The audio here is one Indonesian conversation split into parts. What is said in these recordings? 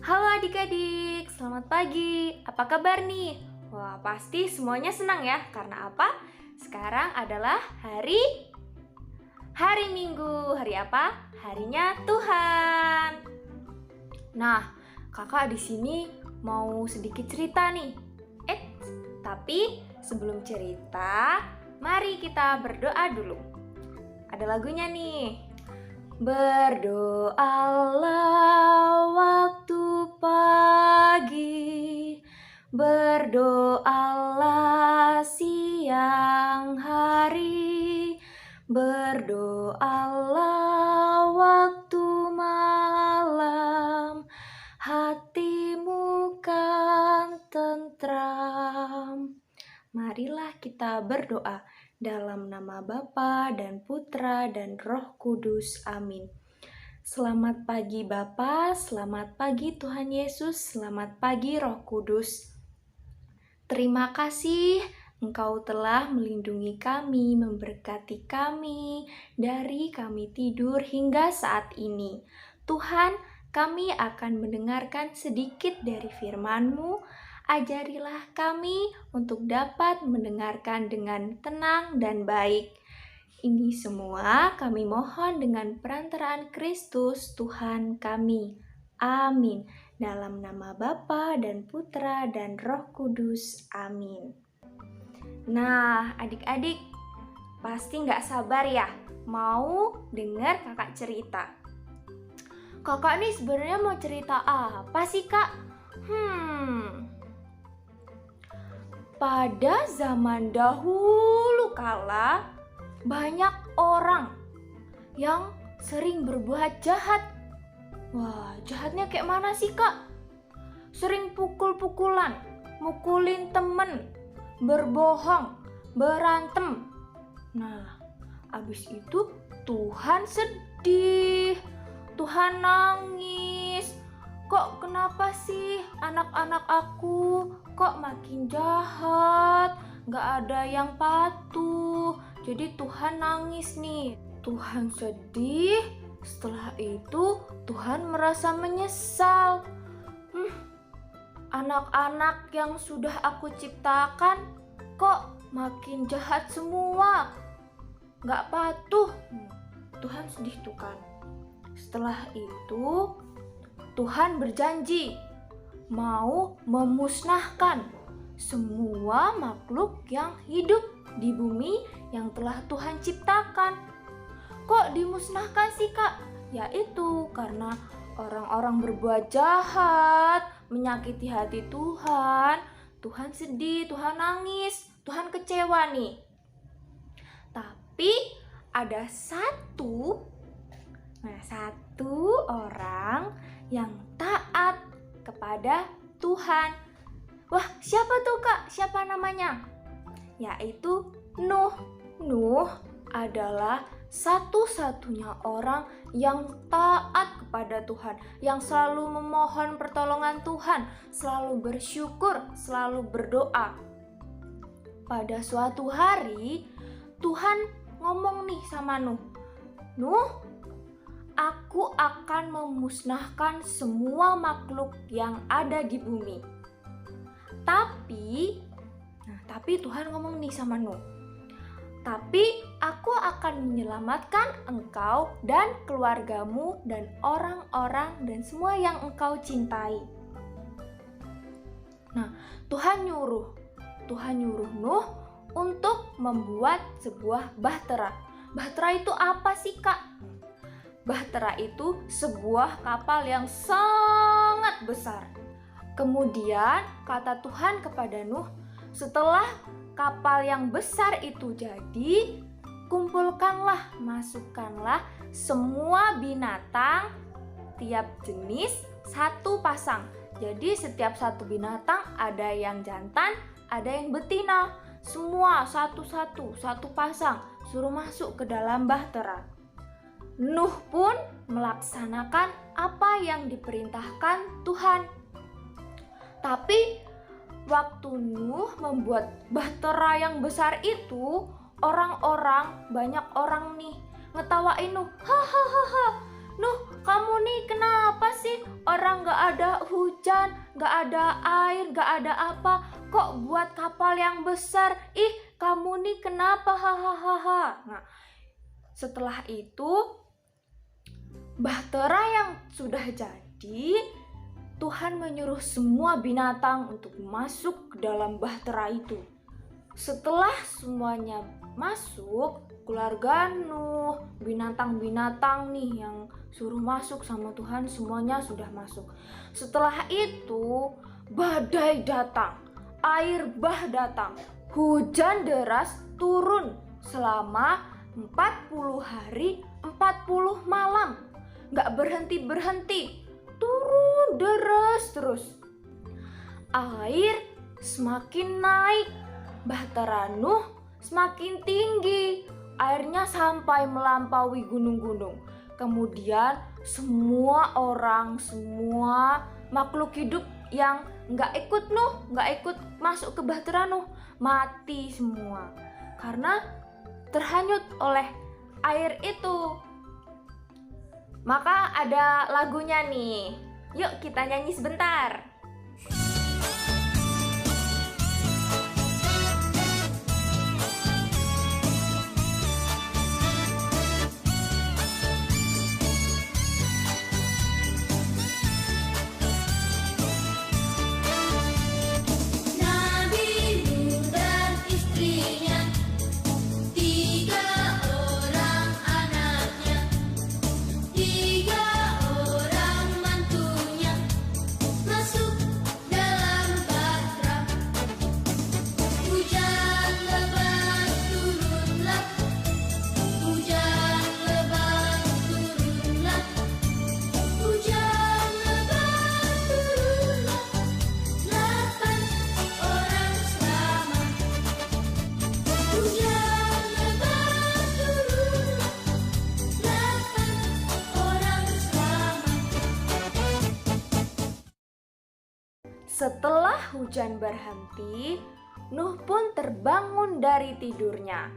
Halo adik-adik, selamat pagi. Apa kabar nih? Wah, pasti semuanya senang ya. Karena apa? Sekarang adalah hari Minggu. Hari apa? Harinya Tuhan. Nah, kakak di sini mau sedikit cerita nih. Tapi sebelum cerita, mari kita berdoa dulu. Ada lagunya nih. Berdoalah waktu pagi, berdoalah siang hari, berdoalah waktu malam, hatimu kan tentram. Marilah kita berdoa dalam nama Bapa dan Putra dan Roh Kudus. Amin. Selamat pagi Bapa, selamat pagi Tuhan Yesus, selamat pagi Roh Kudus. Terima kasih Engkau telah melindungi kami, memberkati kami dari kami tidur hingga saat ini. Tuhan, kami akan mendengarkan sedikit dari firman-Mu. Ajarilah kami untuk dapat mendengarkan dengan tenang dan baik. Ini semua kami mohon dengan perantaraan Kristus Tuhan kami. Amin. Dalam nama Bapa dan Putra dan Roh Kudus. Amin. Nah, adik-adik, pasti nggak sabar ya mau dengar kakak cerita. Kakak nih sebenarnya mau cerita apa sih, Kak? Pada zaman dahulu kala, banyak orang yang sering berbuat jahat. Wah, jahatnya kayak mana sih, Kak? Sering pukul-pukulan, mukulin temen, berbohong, berantem. Nah, abis itu Tuhan sedih, Tuhan nangis. Kok kenapa sih anak-anak aku kok makin jahat? Gak ada yang patuh. Jadi Tuhan nangis nih. Tuhan sedih. Setelah itu Tuhan merasa menyesal. Anak-anak yang sudah aku ciptakan kok makin jahat semua. Gak patuh. Tuhan sedih tuh kan. Setelah itu Tuhan berjanji mau memusnahkan semua makhluk yang hidup di bumi yang telah Tuhan ciptakan. Kok dimusnahkan sih, Kak? Yaitu karena orang-orang berbuat jahat, menyakiti hati Tuhan. Tuhan sedih, Tuhan nangis, Tuhan kecewa nih. Tapi ada satu orang yang taat kepada Tuhan. Wah, siapa tuh, Kak? Siapa namanya? Yaitu Nuh. Nuh adalah satu-satunya orang yang taat kepada Tuhan, yang selalu memohon pertolongan Tuhan, selalu bersyukur, selalu berdoa. Pada suatu hari, Tuhan ngomong nih sama Nuh. Nuh, aku akan memusnahkan semua makhluk yang ada di bumi. Tapi Tuhan ngomong nih sama Nuh. Tapi aku akan menyelamatkan engkau dan keluargamu dan orang-orang dan semua yang engkau cintai. Nah, Tuhan nyuruh Nuh untuk membuat sebuah bahtera. Bahtera itu apa sih, Kak? Bahtera itu sebuah kapal yang sangat besar. Kemudian kata Tuhan kepada Nuh, setelah kapal yang besar itu jadi, masukkanlah semua binatang tiap jenis satu pasang. Jadi setiap satu binatang ada yang jantan, ada yang betina. Semua satu-satu, satu pasang, suruh masuk ke dalam bahtera. Nuh pun melaksanakan apa yang diperintahkan Tuhan. Tapi waktu Nuh membuat bahtera yang besar itu, banyak orang nih ngetawain Nuh. Hahaha, Nuh kamu nih kenapa sih? Orang gak ada hujan, gak ada air, gak ada apa, kok buat kapal yang besar? Ih, kamu nih kenapa? Hahaha. Nah, setelah itu bahtera yang sudah jadi, Tuhan menyuruh semua binatang untuk masuk ke dalam bahtera itu. Setelah semuanya masuk, keluarga Nuh, binatang-binatang nih yang suruh masuk sama Tuhan, semuanya sudah masuk. Setelah itu badai datang, air bah datang, hujan deras turun selama 40 hari 40 malam. Gak berhenti-berhenti, turun deras terus. Air semakin naik, bahtera Nuh semakin tinggi, airnya sampai melampaui gunung-gunung. Kemudian semua orang, semua makhluk hidup yang nggak ikut Nuh, nggak ikut masuk ke bahtera Nuh, mati semua karena terhanyut oleh air itu. Maka ada lagunya nih, yuk kita nyanyi sebentar. Setelah hujan berhenti, Nuh pun terbangun dari tidurnya.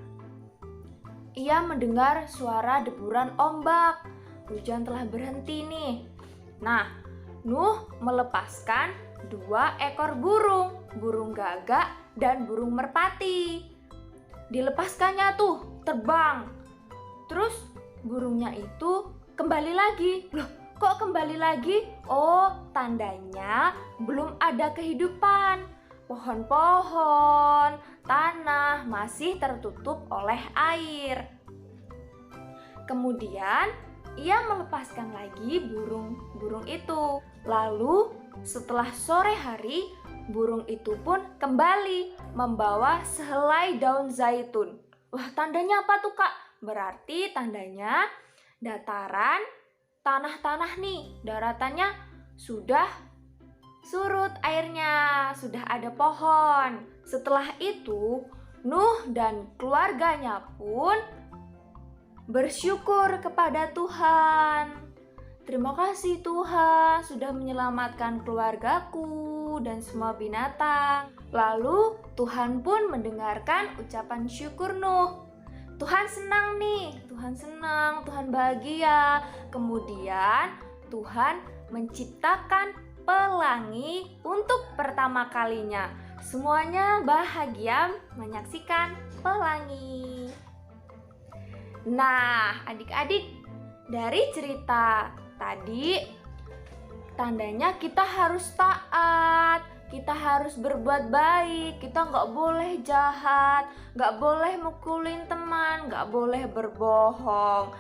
Ia mendengar suara deburan ombak. Hujan telah berhenti nih. Nah, Nuh melepaskan 2 ekor burung, burung gagak dan burung merpati. Dilepaskannya tuh terbang. Terus burungnya itu kembali lagi. Loh, kok kembali lagi? Oh, tandanya belum ada kehidupan. Pohon-pohon, tanah masih tertutup oleh air. Kemudian ia melepaskan lagi burung-burung itu. Lalu setelah sore hari, burung itu pun kembali membawa sehelai daun zaitun. Wah, tandanya apa tuh, Kak? Berarti tandanya dataran tanah-tanah nih, daratannya sudah surut airnya, sudah ada pohon. Setelah itu, Nuh dan keluarganya pun bersyukur kepada Tuhan. Terima kasih Tuhan sudah menyelamatkan keluargaku dan semua binatang. Lalu Tuhan pun mendengarkan ucapan syukur Nuh. Tuhan senang nih, Tuhan senang, Tuhan bahagia. Kemudian Tuhan menciptakan pelangi untuk pertama kalinya. Semuanya bahagia menyaksikan pelangi. Nah, adik-adik, dari cerita tadi, tandanya kita harus taat, kita harus berbuat baik, kita nggak boleh jahat, nggak boleh mukulin teman, nggak boleh berbohong.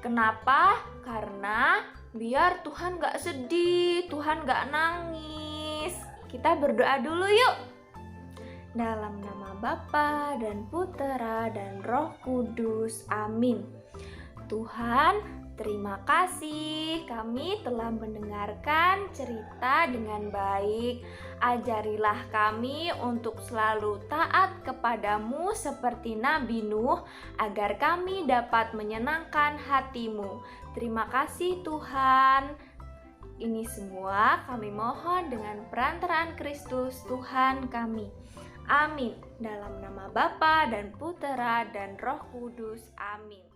Kenapa? Karena biar Tuhan nggak sedih, Tuhan nggak nangis. Kita berdoa dulu yuk. Dalam nama Bapa dan Putera dan Roh Kudus. Amin. Tuhan, terima kasih kami telah mendengarkan cerita dengan baik. Ajarilah kami untuk selalu taat kepadamu seperti Nabi Nuh, agar kami dapat menyenangkan hatimu. Terima kasih Tuhan. Ini semua kami mohon dengan perantaraan Kristus Tuhan kami. Amin. Dalam nama Bapa dan Putera dan Roh Kudus. Amin.